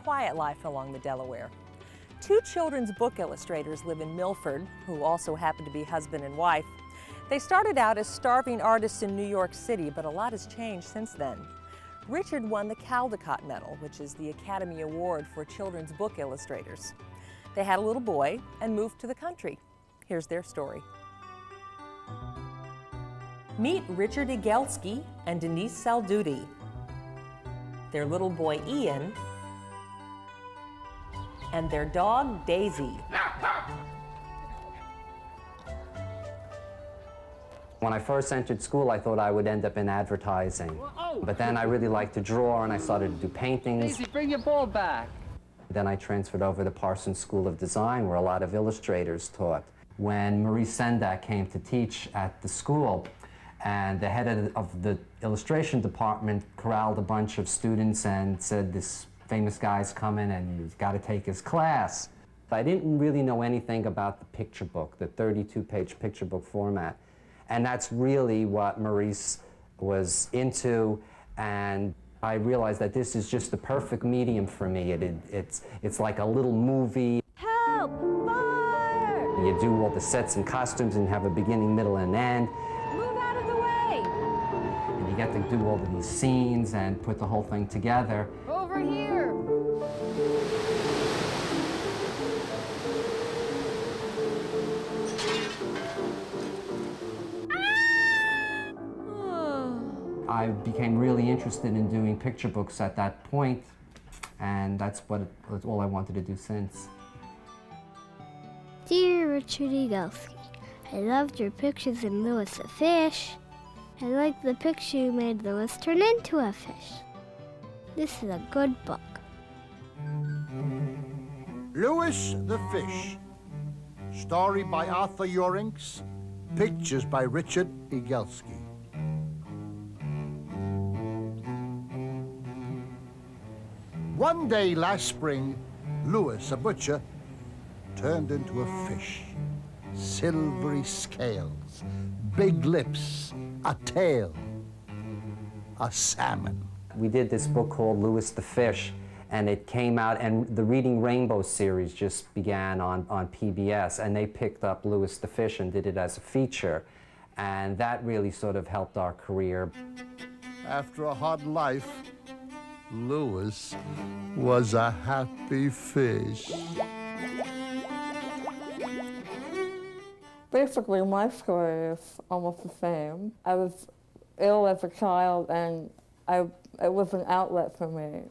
quiet life along the Delaware. Two children's book illustrators live in Milford, who also happen to be husband and wife. They started out as starving artists in New York City, but a lot has changed since then. Richard won the Caldecott Medal, which is the Academy Award for children's book illustrators. They had a little boy and moved to the country. Here's their story. Meet Richard Egielski and Denise Salduti. Their little boy Ian and their dog Daisy. When I first entered school, I thought I would end up in advertising. But then I really liked to draw, and I started to do paintings. Daisy, bring your ball back. Then I transferred over to Parsons School of Design, where a lot of illustrators taught. When Marie Sendak came to teach at the school, and the head of the illustration department corralled a bunch of students and said, this famous guy's coming and you've got to take his class. I didn't really know anything about the picture book, the 32-page picture book format. And that's really what Maurice was into, and I realized that this is just the perfect medium for me. It's like a little movie. Help! Fire! You do all the sets and costumes and have a beginning, middle, and end. Move out of the way! And you get to do all of these scenes and put the whole thing together. Over here! I became really interested in doing picture books at that point, and that's all I wanted to do since. Dear Richard Egielski, I loved your pictures in Louis the Fish. I liked the picture you made Louis turn into a fish. This is a good book. Louis the Fish. Story by Arthur Eurinks. Pictures by Richard Egielski. One day last spring, Louis, a butcher, turned into a fish. Silvery scales, big lips, a tail, a salmon. We did this book called Louis the Fish, and it came out, and the Reading Rainbow series just began on PBS, and they picked up Louis the Fish and did it as a feature, and that really sort of helped our career. After a hard life, Louis was a happy fish. Basically, my story is almost the same. I was ill as a child, and it was an outlet for me.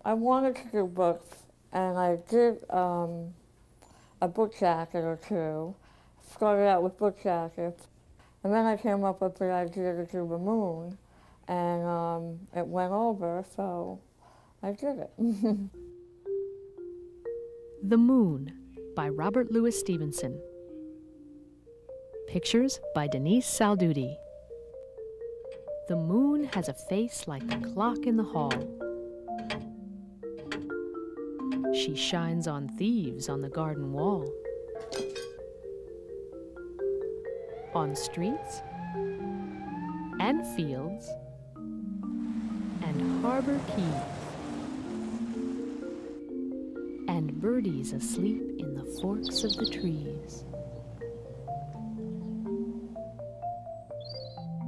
I wanted to do books, and I did a book jacket or two. Started out with book jackets, and then I came up with the idea to do the moon, and it went over, so I did it. The Moon by Robert Louis Stevenson. Pictures by Denise Salduti. The moon has a face like the clock in the hall. She shines on thieves on the garden wall, on streets and fields and harbor quays, and birdies asleep in the forks of the trees.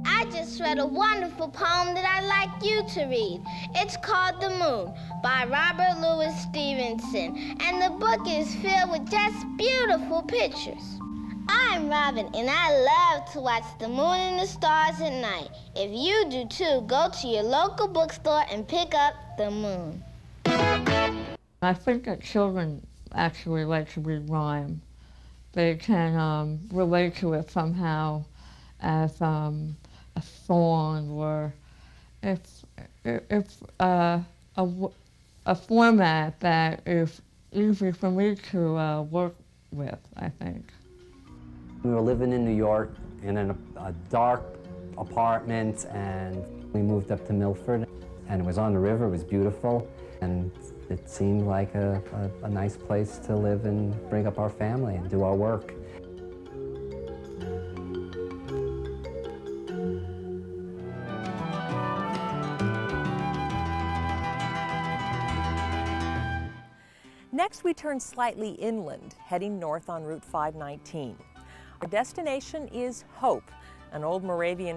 I just read a wonderful poem that I'd like you to read. It's called The Moon by Robert Louis Stevenson, and the book is filled with just beautiful pictures. I'm Robin, and I love to watch the moon and the stars at night. If you do too, go to your local bookstore and pick up The Moon. I think that children actually like to read rhyme. They can relate to it somehow as a song, or it's a format that is easy for me to work with, I think. We were living in New York in a dark apartment, and we moved up to Milford, and it was on the river. It was beautiful, and it seemed like a nice place to live and bring up our family and do our work. Next, we turn slightly inland, heading north on Route 519. Our destination is Hope, an old Moravian